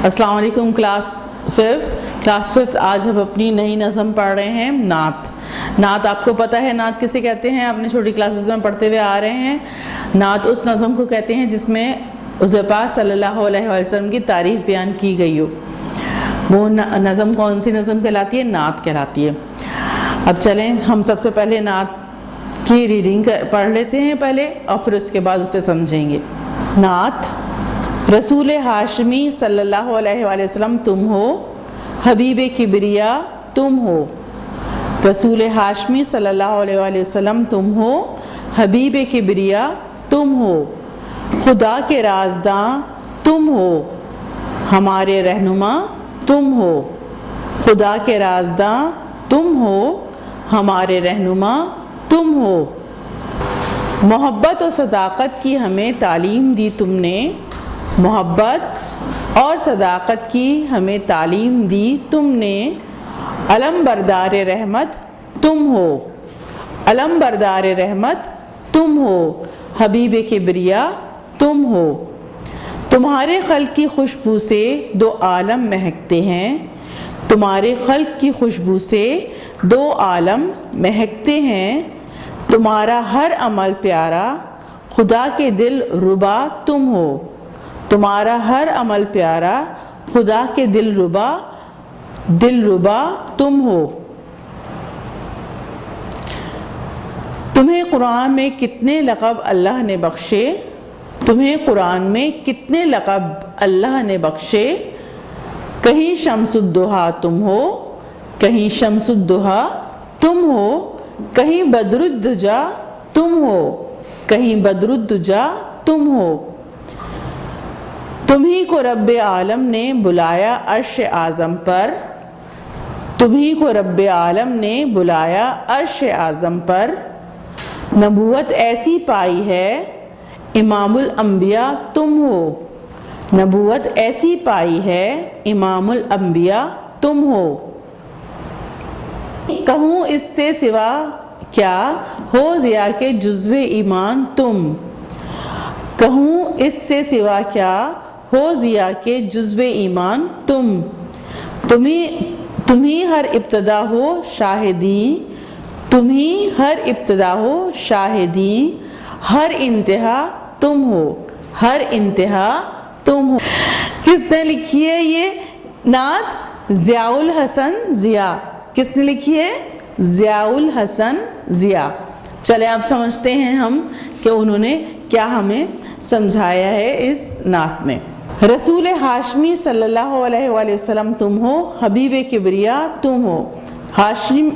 السلام علیکم class fifth آج ہم اپنی نئی نظم پڑھ رہے ہیں نعت آپ کو پتہ ہے نعت کسے کہتے ہیں، آپ نے چھوٹی کلاسز میں پڑھتے ہوئے آ رہے ہیں۔ نعت اس نظم کو کہتے ہیں جس میں حضور پاک صلی اللہ علیہ وسلم کی تعریف بیان کی گئی ہو۔ وہ نظم کون سی نظم کہلاتی ہے؟ نعت کہلاتی ہے۔ اب چلیں ہم سب سے پہلے نعت کی ریڈنگ پڑھ لیتے ہیں پہلے، اور پھر اس کے بعد اسے سمجھیں گے۔ نعت: رسول ہاشمی صلی اللہ علیہ وآلہ وسلم تم ہو، حبیب کبریا تم ہو۔ رسول ہاشمی صلی اللہ علیہ وآلہ وسلم تم ہو، حبیب کبریا تم ہو۔ خدا کے رازداں تم ہو، ہمارے رہنما تم ہو۔ خدا کے رازداں تم ہو، ہمارے رہنما تم ہو۔ محبت و صداقت کی ہمیں تعلیم دی تم نے، محبت اور صداقت کی ہمیں تعلیم دی تم نے۔ علم بردار رحمت تم ہو، علم بردار رحمت تم ہو۔ حبیب کبریا تم ہو۔ تمہارے خلق کی خوشبو سے دو عالم مہکتے ہیں، تمہارے خلق کی خوشبو سے دو عالم مہکتے ہیں۔ تمہارا ہر عمل پیارا، خدا کے دل ربا تم ہو۔ تمہارا ہر عمل پیارا، خدا کے دل ربا تم ہو۔ تمہیں قرآن میں کتنے لقب اللہ نے بخشے، تمہیں قرآن میں کتنے لقب اللہ نے بخشے۔ کہیں شمس الضحیٰ تم ہو، کہیں شمس الضحیٰ تم ہو۔ کہیں بدر الدجا تم ہو، کہیں بدر الدجا تم ہو۔ تمہیں کو رب عالم نے بلایا عرش اعظم پر، تمہیں کو رب عالم نے بلایا عرش اعظم پر۔ نبوت ایسی پائی ہے، امام الانبیاء تم ہو۔ نبوت ایسی پائی ہے، امام الانبیاء تم ہو۔ کہوں اس سے سوا کیا، ہو ضیاء کے جزو ایمان تم۔ کہوں اس سے سوا کیا، ہو ضیاء کے جزو ایمان تم۔ تمہیں ہر ابتدا ہو شاہدی، تمہیں ہر ابتدا ہو شاہدی۔ ہر انتہا تم ہو، ہر انتہا تم ہو۔ کس نے لکھی ہے یہ نعت؟ ضیاء الحسن ضیاء۔ کس نے لکھی ہے؟ ضیاء الحسن ضیاء۔ چلے آپ سمجھتے ہیں ہم کہ انہوں نے کیا ہمیں سمجھایا ہے اس نعت میں۔ رسول ہاشمی صلی اللہ علیہ وآلہ وسلم تم ہو، حبیب کبریا تم ہو۔ ہاشم،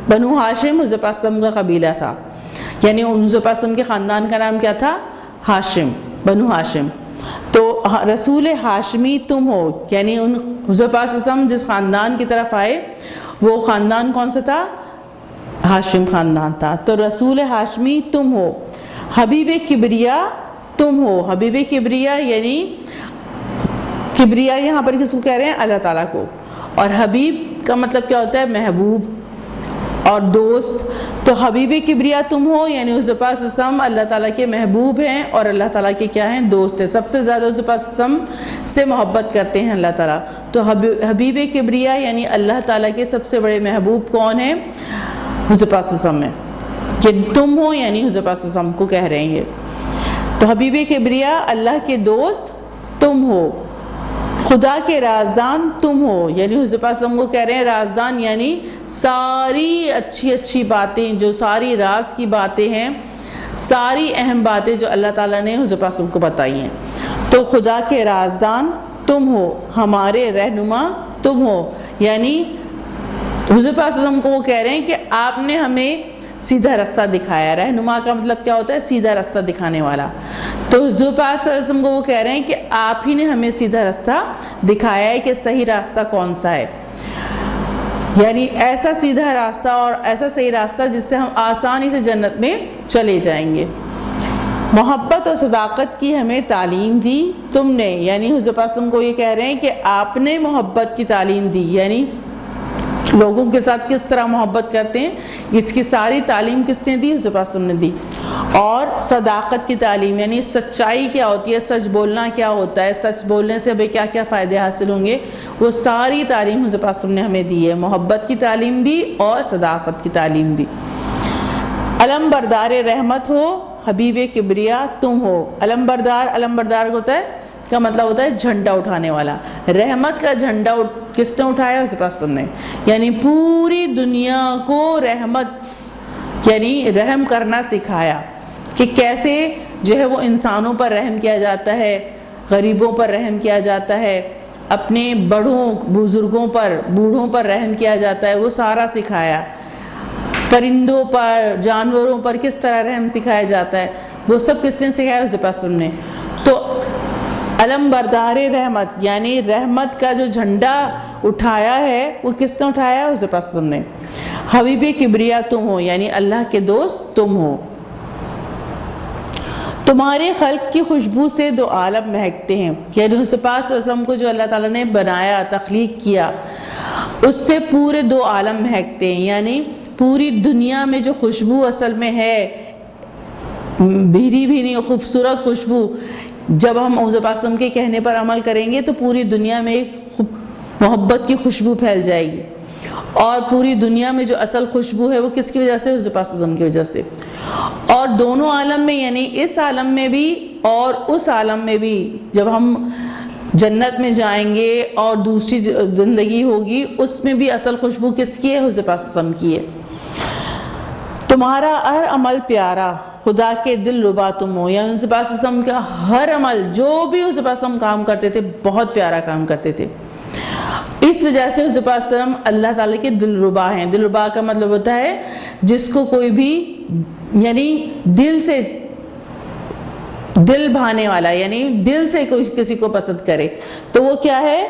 بنو ہاشم حضور پاک صلی اللہ علیہ وسلم کا قبیلہ تھا، یعنی حضور پاک صلی اللہ علیہ وسلم کے خاندان کا نام کیا تھا؟ ہاشم، بنو ہاشم۔ تو رسول ہاشمی تم ہو، یعنی حضور پاک صلی اللہ علیہ وسلم جس خاندان کی طرف آئے وہ خاندان کون سا تھا؟ ہاشم خاندان تھا۔ تو رسول ہاشمی تم ہو، حبیب کبریا تم ہو۔ حبیب کبریا یعنی کبریا یہاں پر کس کو کہہ رہے ہیں؟ اللہ تعالیٰ کو۔ اور حبیب کا مطلب کیا ہوتا ہے؟ محبوب اور دوست۔ تو حبیب کبریا تم ہو یعنی حضور پاک صلی اللہ علیہ وسلم اللہ تعالیٰ کے محبوب ہیں اور اللہ تعالیٰ کے کیا ہیں؟ دوست ہیں۔ سب سے زیادہ حضور پاک صلی اللہ علیہ وسلم سے محبت کرتے ہیں اللہ تعالیٰ۔ تو حبیب کبریا یعنی اللہ تعالیٰ کے سب سے بڑے محبوب کون ہیں؟ حضور پاک صلی اللہ علیہ وسلم ہیں۔ کہ تم ہو یعنی حضور پاک صلی اللہ علیہ وسلم کو کہہ رہے ہیں۔ تو حبیب کبریا اللہ کے دوست تم ہو۔ خدا کے رازدان تم ہو، یعنی حضور پاک صلی اللہ علیہ وسلم کو کہہ رہے ہیں رازدان، یعنی ساری اچھی باتیں، جو ساری راز کی باتیں ہیں، ساری اہم باتیں جو اللہ تعالیٰ نے حضور پاک صلی اللہ علیہ وسلم کو بتائی ہیں۔ تو خدا کے رازدان تم ہو، ہمارے رہنما تم ہو، یعنی حضور پاک صلی اللہ علیہ وسلم کو وہ کہہ رہے ہیں کہ آپ نے ہمیں سیدھا راستہ دکھایا۔ رہنما کا مطلب کیا ہوتا ہے؟ سیدھا راستہ دکھانے والا۔ تو حضور پاک صلی اللہ علیہ وسلم کو وہ کہہ رہے ہیں کہ آپ ہی نے ہمیں سیدھا راستہ دکھایا ہے کہ صحیح راستہ کون سا ہے، یعنی ایسا سیدھا راستہ اور ایسا صحیح راستہ جس سے ہم آسانی سے جنت میں چلے جائیں گے۔ محبت اور صداقت کی ہمیں تعلیم دی تم نے، یعنی حضور پاک صلی اللہ علیہ وسلم کو یہ کہہ رہے ہیں کہ آپ نے محبت کی تعلیم دی، یعنی لوگوں کے ساتھ کس طرح محبت کرتے ہیں، اس کی ساری تعلیم کس نے دی؟ حضور پاک صلی اللہ علیہ وسلم نے دی۔ اور صداقت کی تعلیم، یعنی سچائی کیا ہوتی ہے، سچ بولنا کیا ہوتا ہے، سچ بولنے سے ہمیں کیا کیا فائدے حاصل ہوں گے، وہ ساری تعلیم حضور پاک صلی اللہ علیہ وسلم نے ہمیں دی ہے، محبت کی تعلیم بھی اور صداقت کی تعلیم بھی۔ علم بردار رحمت ہو حبیب کبریا تم ہو۔ علم بردار ہوتا ہے کا مطلب ہوتا ہے جھنڈا اٹھانے والا۔ رحمت کا جھنڈا کس نے اٹھایا؟ حضور پاک صلی اللہ علیہ وسلم نے، یعنی پوری دنیا کو رحمت یعنی رحم کرنا سکھایا کہ کیسے جو ہے وہ انسانوں پر رحم کیا جاتا ہے، غریبوں پر رحم کیا جاتا ہے، اپنے بڑوں بزرگوں پر بوڑھوں پر رحم کیا جاتا ہے، وہ سارا سکھایا۔ پرندوں پر جانوروں پر کس طرح رحم سکھایا جاتا ہے، وہ سب کس نے سکھایا؟ حضور پاک صلی اللہ علیہ وسلم نے۔ تو علم بردار رحمت یعنی رحمت کا جو جھنڈا اٹھایا ہے وہ کس نے اٹھایا؟ حضور پاک صلی اللہ علیہ وسلم نے۔ حبیب کبریا تم ہو یعنی اللہ کے دوست تم ہو۔ تمہارے خلق کی خوشبو سے دو عالم مہکتے ہیں، یعنی حضور پاک صلی اللہ علیہ وسلم کو جو اللہ تعالیٰ نے بنایا، تخلیق کیا، اس سے پورے دو عالم مہکتے ہیں، یعنی پوری دنیا میں جو خوشبو اصل میں ہے، بھیری بھیری خوبصورت خوشبو، جب ہم حضور پاک صلی اللہ علیہ وسلم کے کہنے پر عمل کریں گے تو پوری دنیا میں ایک محبت کی خوشبو پھیل جائے گی، اور پوری دنیا میں جو اصل خوشبو ہے وہ کس کی وجہ سے؟ حضور پاک صلی اللہ علیہ وسلم کی وجہ سے۔ اور دونوں عالم میں یعنی اس عالم میں بھی اور اس عالم میں بھی، جب ہم جنت میں جائیں گے اور دوسری زندگی ہوگی، اس میں بھی اصل خوشبو کس کی ہے؟ حضور پاک صلی اللہ علیہ وسلم کی ہے۔ تمہارا ہر عمل پیارا خدا کے دل ربا تم ہو، یعنی حضور پاک صلی اللہ علیہ وسلم کا ہر عمل، جو بھی حضور پاک صلی اللہ علیہ وسلم کام کرتے تھے، بہت پیارا کام کرتے تھے۔ اس وجہ سے حضور پاک صلی اللہ علیہ وسلم اللہ تعالیٰ کے دل ربا ہیں۔ دل ربا کا مطلب ہوتا ہے جس کو کوئی بھی یعنی دل سے دل بھانے والا، یعنی دل سے کوئی کسی کو پسند کرے، تو وہ کیا ہے؟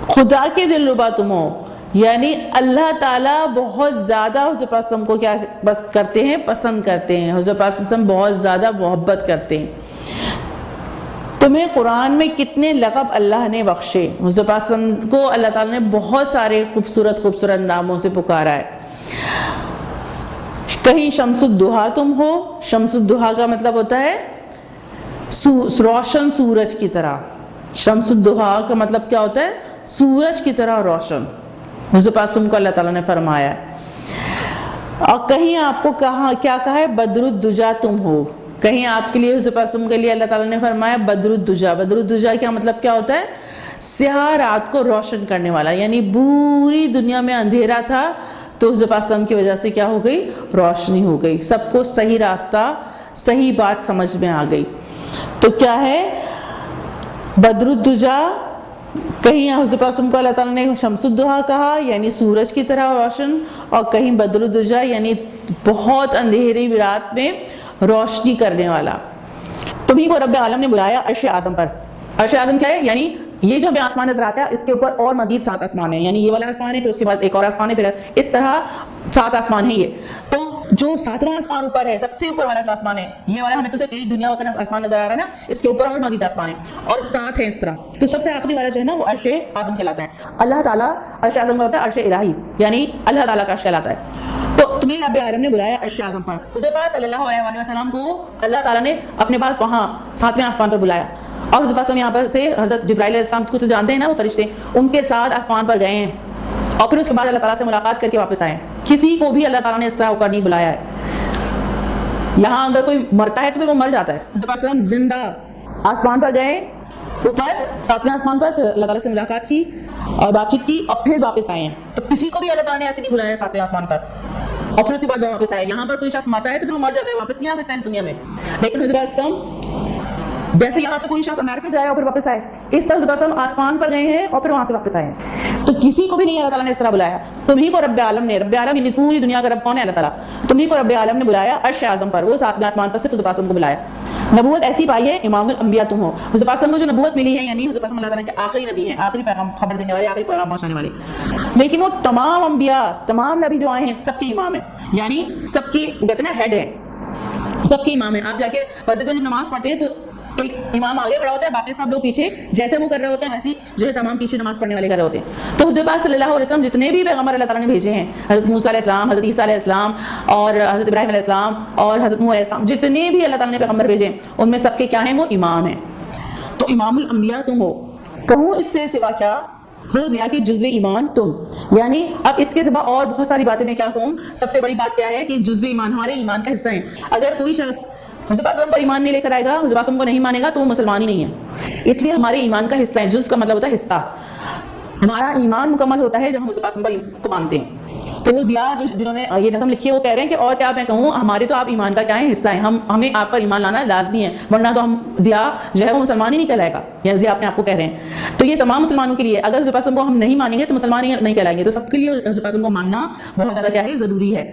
خدا کے دل ربا تم ہو، یعنی اللہ تعالیٰ بہت زیادہ حضور پاک صلی اللہ علیہ وسلم کو کیا کرتے ہیں؟ پسند کرتے ہیں۔ حضور پاک صلی اللہ علیہ وسلم بہت زیادہ محبت کرتے ہیں۔ تمہیں قرآن میں کتنے لقب اللہ نے بخشے، حضور پاک صلی اللہ علیہ وسلم کو اللہ تعالیٰ نے بہت سارے خوبصورت ناموں سے پکارا ہے۔ کہیں شمس الدحا تم ہو، شمس الدحا کا مطلب ہوتا ہے روشن سورج کی طرح۔ شمس الدحا کا مطلب کیا ہوتا ہے؟ سورج کی طرح روشن، حضور پاک صلی اللہ علیہ وسلم کو اللہ تعالیٰ نے فرمایا۔ اور کہیں آپ کو کیا کہا ہے؟ بدر الدجا تم ہو، کہیں آپ کے لیے حضور پاک صلی اللہ علیہ وسلم کے لیے اللہ تعالیٰ نے فرمایا بدر الدجا۔ بدر الدجا کیا مطلب کیا ہوتا ہے؟ سیاہ رات کو روشن کرنے والا، یعنی پوری دنیا میں اندھیرا تھا تو حضور پاک صلی اللہ علیہ وسلم کی وجہ سے کیا ہو گئی؟ روشنی ہو گئی، سب کو صحیح راستہ، صحیح بات سمجھ میں آ گئی۔ تو کیا ہے؟ بدر الدجا۔ کہیں حضور پاک صلی اللہ علیہ وسلم کو اللہ تعالیٰ نے شمس الدحا کہا یعنی سورج کی طرح روشن، اور کہیں بدر الدجا یعنی بہت اندھیری رات میں روشنی کرنے والا۔ تمہیں کو رب عالم نے بلایا عرش اعظم پر۔ عرش اعظم کیا ہے؟ یعنی یہ جو ہمیں آسمان نظر آتا ہے اس کے اوپر اور مزید 7 آسمان ہیں، یعنی یہ والا آسمان ہے، پھر اس کے بعد ایک اور آسمان ہے، پھر اس طرح 7 آسمان ہیں یہ۔ تو جو 7واں آسمان اوپر ہے، سب سے اوپر والا جو آسمان ہے، یہ والا ہمیں تو صرف ایک دنیا کا آسمان نظر آ رہا ہے نا، اس کے اوپر اور مزید آسمان ہے اور 7 ہیں اس طرح۔ تو سب سے آخری والا جو ہے نا وہ عرش اعظم کہلاتا ہے۔ اللہ تعالیٰ عرش اعظم کا ہوتا ہے عرش الہی، یعنی اللہ تعالیٰ کا عرش کہلاتا ہے۔ تو تمہیں رب عالم نے بلایا عرش اعظم پر۔ حضور پاک صلی اللہ علیہ وسلم کو اللہ تعالیٰ نے اپنے پاس وہاں 7ویں آسمان پر بلایا، اور حضور پاک یہاں پر سے حضرت جبرائیل علیہ السلام کو تو جانتے ہیں نا وہ فرشتے، ان کے ساتھ آسمان پر گئے ہیں، اور پھر اس کے بعد اللہ تعالیٰ سے ملاقات کر کے واپس آئے۔ کسی کو بھی اللہ تعالیٰ نے اس طرح اوپر نہیں بلایا ہے۔ یہاں اگر کوئی مرتا ہے تو وہ مر جاتا ہے، حضور پاک صلی اللہ علیہ وسلم زندہ آسمان پر گئے، اوپر 7ویں آسمان پر، پھر اللہ تعالیٰ سے ملاقات کی اور بات چیت کی، اور پھر واپس آئے ہیں۔ تو کسی کو بھی اللہ تعالیٰ نے ایسے نہیں بلایا 7ویں آسمان پر اور پھر اس کے بعد واپس آئے۔ یہاں پر کوئی شخص مرتا ہے تو پھر وہ مر جاتا ہے، واپس نہیں آ سکتا ہے اس دنیا میں، لیکن حضور پاک صلی اللہ علیہ وسلم جیسے یہاں سے کوئی شخص امریکہ جائے اور پھر واپس آئے، اس طرح حضور پاک صلی اللہ علیہ وسلم آسمان پر گئے ہیں اور پھر وہاں سے واپس آئے ہیں۔ تو کسی کو بھی نہیں اللہ تعالیٰ نے اس طرح بلایا۔ تمہیں کو رب عالم نے، رب عالم یعنی پوری دنیا کا رب کون ہے؟ اللہ تعالیٰ۔ تمہیں کو رب عالم نے بلایا عرش اعظم پر، وہ 7ویں آسمان پر صرف حضور پاک صلی اللہ علیہ وسلم کو بلایا۔ نبوت ایسی پائی ہے امام الانبیاء تم ہو، حضور پاک صلی اللہ علیہ وسلم کو جو نبوت ملی ہے، یعنی حضور پاک صلی اللہ علیہ وسلم کے آخری نبی ہیں، آخری پیغام خبر دینے والے، آخری پیغام پہنچانے والے، لیکن وہ تمام انبیاء، تمام نبی جو آئے ہیں سب کے امام ہیں، یعنی سب کی کہتے ہیں ہیڈ ہے، سب کے امام ہیں۔ آپ جا کے مسجد میں جب نماز پڑھتے ہیں تو تو ایک امام آگے کھڑا ہوتا ہے, باقی سب لوگ پیچھے جیسے وہ کر رہے ہوتے ہیں ویسے جو ہے تمام پیچھے نماز پڑھنے والے کر رہے ہوتے ہیں. تو حضور پاک صلی اللہ علیہ وسلم جتنے بھی پیغمبر اللہ تعالیٰ نے بھیجے ہیں, حضرت موسیٰ علیہ السلام, حضرت عیسیٰ علیہ السلام اور حضرت ابراہیم علیہ السلام اور حضرت نوح علیہ السلام, جتنے بھی اللہ تعالیٰ نے پیغمبر بھیجے ان میں سب کے کیا ہیں, وہ امام ہیں. تو امام الانبیاء تم ہو, کہوں اس سے سوا کیا ہو ضیاء کی جزو ایمان تم. یعنی اب اس کے سوا اور بہت ساری باتیں میں کیا کہوں, سب سے بڑی بات کیا ہے کہ جزو ایمان ہمارے ایمان کا حصہ ہیں. اگر کوئی شخص حضور پاک پر ایمان نہیں لے کر آئے گا, حضور پاک کو نہیں مانے گا, تو وہ مسلمان ہی نہیں ہے. اس لیے ہمارے ایمان کا حصہ ہے. جز کا مطلب ہوتا ہے حصہ. ہمارا ایمان مکمل ہوتا ہے جب ہم حضور پاک کو مانتے ہیں. تو وہ ضیاء جنہوں نے یہ نظم لکھی ہے وہ کہہ رہے ہیں کہ اور کیا میں کہوں, ہمارے تو آپ ایمان کا کیا ہے, حصہ ہیں. ہمیں آپ پر ایمان لانا لازمی ہے, ورنہ تو ہم ضیاء جو ہے وہ مسلمان ہی نہیں کہلائے گا. یا ضیاء اپنے آپ کو کہہ رہے ہیں. تو یہ تمام مسلمانوں کے لیے, اگر حضور پاک کو ہم نہیں مانیں گے تو مسلمان ہی نہیں کہلائیں گے. تو سب کے لیے حضور پاک کو ماننا بہت زیادہ کیا ہے, ضروری ہے.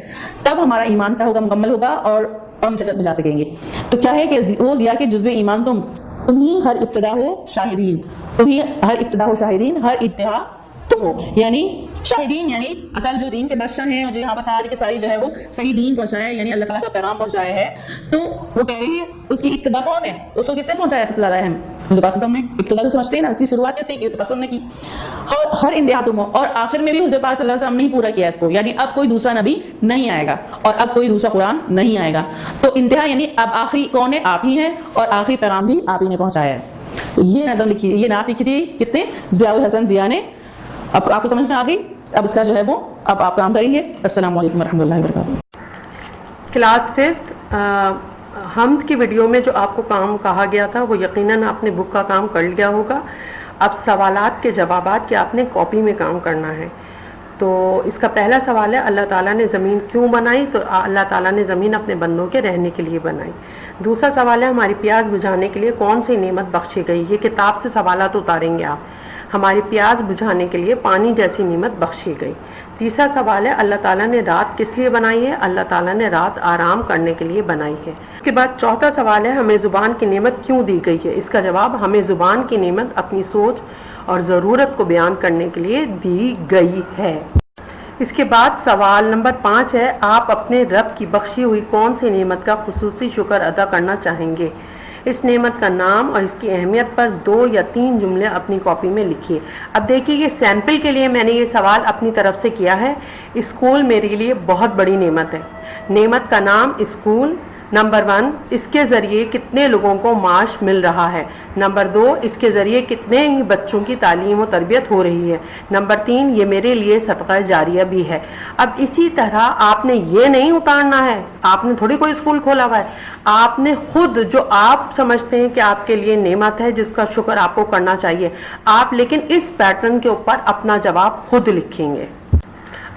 تب ہمارا ایمان کیا ہوگا, مکمل ہوگا اور ہم جنت میں جا سکیں گے. تو کیا ہے کہ وہ ضیاء کے جزو ایمان تم ہی ہر ابتدا ہو شاہدین, تم ہی ہر ابتدا ہو شاہدین, ہر انتہا تم ہو. یعنی شاہدین یعنی اصل جو دین کے بادشاہ ہیں اور جو یہاں پر ساری کی ساری جو ہے وہ صحیح دین پہنچایا ہے, یعنی اللہ تعالیٰ کا پیغام پہنچایا ہے. تو وہ کہہ رہے ہیں اس کی ابتدا کون ہے, اس کو کس نے پہنچایا ابتدا ہے. حضور پاک نے ابتدا تو سمجھتے ہیں نا, اس کی شروعات کس نے کی, حضور پاک نے کی. اور ہر انتہا تم ہو, اور آخر میں بھی حضور پاک صلی اللہ علیہ وسلم نے پورا کیا اس کو. یعنی اب کوئی دوسرا نبی نہیں آئے گا اور اب کوئی دوسرا قرآن نہیں آئے گا. تو انتہا یعنی اب آخری کون ہے, آپ ہی ہیں, اور آخری پیغام بھی آپ ہی نے پہنچایا ہے. یہ نظم لکھی, یہ نعت لکھی تھی کس نے, ضیاء الحسن ضیاء نے. اب آپ کو سمجھ میں آ گئی, اب اس کا جو ہے وہ اب آپ کام کریں گے. السلام علیکم ورحمۃ اللہ وبرکاتہ. کلاس 5 حمد کی ویڈیو میں جو آپ کو کام کہا گیا تھا وہ یقیناً آپ نے بک کا کام کر لیا ہوگا. اب سوالات کے جوابات کے آپ نے کاپی میں کام کرنا ہے. تو اس کا پہلا سوال ہے, اللہ تعالیٰ نے زمین کیوں بنائی؟ تو اللہ تعالیٰ نے زمین اپنے بندوں کے رہنے کے لیے بنائی. دوسرا سوال ہے, ہماری پیاس بجھانے کے لیے کون سی نعمت بخشی گئی؟ یہ کتاب سے سوالات اتاریں گے آپ. ہماری پیاس بجھانے کے لیے پانی جیسی نعمت بخشی گئی. تیسرا سوال ہے, اللہ تعالیٰ نے رات کس لیے بنائی ہے؟ اللہ تعالیٰ نے رات آرام کرنے کے لیے بنائی ہے. اس کے بعد چوتھا سوال ہے, ہمیں زبان کی نعمت کیوں دی گئی ہے؟ اس کا جواب, ہمیں زبان کی نعمت اپنی سوچ اور ضرورت کو بیان کرنے کے لیے دی گئی ہے. اس کے بعد سوال نمبر 5 ہے, آپ اپنے رب کی بخشی ہوئی کون سی نعمت کا خصوصی شکر ادا کرنا چاہیں گے؟ اس نعمت کا نام اور اس کی اہمیت پر 2 یا 3 جملے اپنی کاپی میں لکھیے. اب دیکھیے, یہ سیمپل کے لیے میں نے یہ سوال اپنی طرف سے کیا ہے. اسکول میرے لیے بہت بڑی نعمت ہے. نعمت کا نام اسکول. نمبر 1, اس کے ذریعے کتنے لوگوں کو معاش مل رہا ہے. نمبر 2, اس کے ذریعے کتنے ہی بچوں کی تعلیم و تربیت ہو رہی ہے. نمبر 3, یہ میرے لیے صدقہ جاریہ بھی ہے. اب اسی طرح آپ نے یہ نہیں اتارنا ہے, آپ نے تھوڑی کوئی اسکول کھولا ہوا ہے, آپ نے خود جو آپ سمجھتے ہیں کہ آپ کے لیے نعمت ہے جس کا شکر آپ کو کرنا چاہیے, آپ لیکن اس پیٹرن کے اوپر اپنا جواب خود لکھیں گے.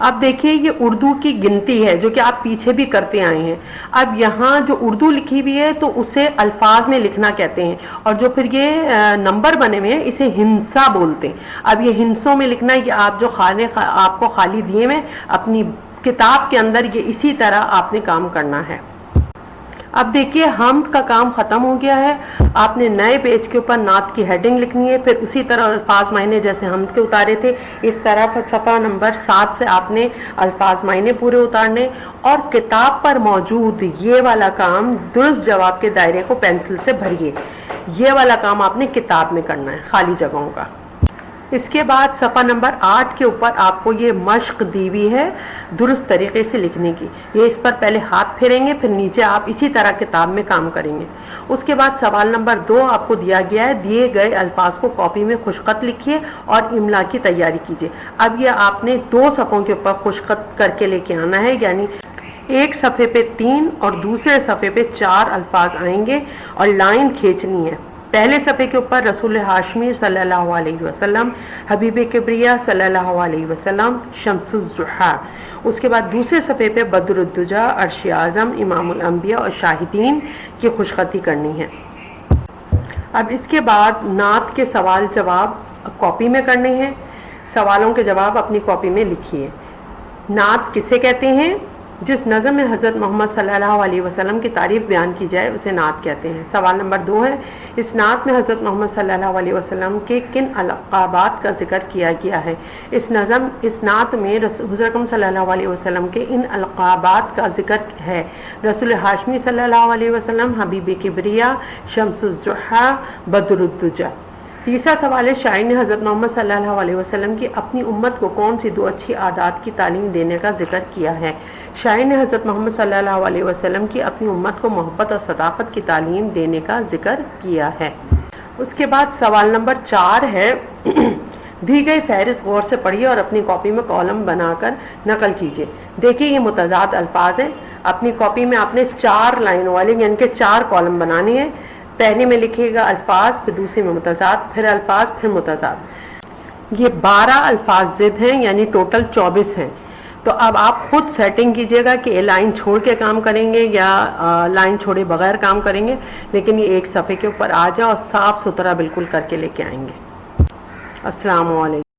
اب دیکھیے, یہ اردو کی گنتی ہے جو کہ آپ پیچھے بھی کرتے آئے ہیں. اب یہاں جو اردو لکھی ہوئی ہے تو اسے الفاظ میں لکھنا کہتے ہیں, اور جو پھر یہ نمبر بنے ہوئے ہیں اسے ہنسا بولتے ہیں. اب یہ ہنسوں میں لکھنا ہے, یہ آپ جو آپ کو خالی دیے میں اپنی کتاب کے اندر, یہ اسی طرح آپ نے کام کرنا ہے. اب دیکھیے, حمد کا کام ختم ہو گیا ہے. آپ نے نئے پیج کے اوپر نعت کی ہیڈنگ لکھنی ہے, پھر اسی طرح الفاظ معنی جیسے حمد کے اتارے تھے اس طرح صفحہ نمبر 7 سے آپ نے الفاظ معنی پورے اتارنے, اور کتاب پر موجود یہ والا کام درست جواب کے دائرے کو پینسل سے بھریے. یہ والا کام آپ نے کتاب میں کرنا ہے, خالی جگہوں کا. اس کے بعد صفحہ نمبر 8 کے اوپر آپ کو یہ مشق دی ہوئی ہے درست طریقے سے لکھنے کی. یہ اس پر پہلے ہاتھ پھیریں گے, پھر نیچے آپ اسی طرح کتاب میں کام کریں گے. اس کے بعد سوال نمبر 2 آپ کو دیا گیا ہے, دیے گئے الفاظ کو کاپی میں خوشخط لکھیے اور املا کی تیاری کیجیے. اب یہ آپ نے 2 صفحوں کے اوپر خوشخط کر کے لے کے آنا ہے, یعنی ایک صفحے پہ 3 اور دوسرے صفحے پہ 4 الفاظ آئیں گے اور لائن کھینچنی ہے. پہلے صفحے کے اوپر رسول ہاشمی صلی اللہ علیہ وسلم, حبیب کبریا صلی اللہ علیہ وسلم, شمس الضحیٰ. اس کے بعد دوسرے صفحے پہ بدر الدجا, عرش اعظم, امام الانبیاء اور شاہدین کی خوشخطی کرنی ہے. اب اس کے بعد نعت کے سوال جواب کاپی میں کرنے ہیں. سوالوں کے جواب اپنی کاپی میں لکھیے. نعت کسے کہتے ہیں؟ جس نظم میں حضرت محمد صلی اللہ علیہ وسلم کی تعریف بیان کی جائے اسے نعت کہتے ہیں۔ سوال نمبر 2 ہے، اس نعت میں حضرت محمد صلی اللہ علیہ وسلم کے کن القابات کا ذکر کیا گیا ہے؟ اس نعت میں حضرت اکرم صلی اللہ علیہ وسلم کے ان القابات کا ذکر ہے: رسول ہاشمی صلی اللہ علیہ وسلم، حبیب کبریا، شمس الضحیٰ، بدر الدجا۔ تیسرا سوال ہے، شاعر نے حضرت محمد صلی اللہ علیہ وسلم کی اپنی امت کو کون سی 2 اچھی عادات کی تعلیم دینے کا ذکر کیا ہے؟ شاعر نے حضرت محمد صلی اللہ علیہ وسلم کی اپنی امت کو محبت اور صداقت کی تعلیم دینے کا ذکر کیا ہے۔ اس کے بعد سوال نمبر 4 ہے، دی گئی فہرست غور سے پڑھیے اور اپنی کاپی میں کالم بنا کر نقل کیجیے۔ دیکھیے یہ متضاد الفاظ ہیں، اپنی کاپی میں آپ نے 4 لائنوں والے یعنی کہ 4 کالم بنانی ہے۔ پہلے میں لکھیے گا الفاظ، پھر دوسری میں متضاد، پھر الفاظ، پھر متضاد۔ یہ 12 الفاظ ضد ہیں یعنی ٹوٹل 24 ہیں۔ تو اب آپ خود سیٹنگ کیجئے گا کہ لائن چھوڑ کے کام کریں گے یا لائن چھوڑے بغیر کام کریں گے، لیکن یہ ایک صفحے کے اوپر آ جائے اور صاف ستھرا بالکل کر کے لے کے آئیں گے۔ السلام علیکم۔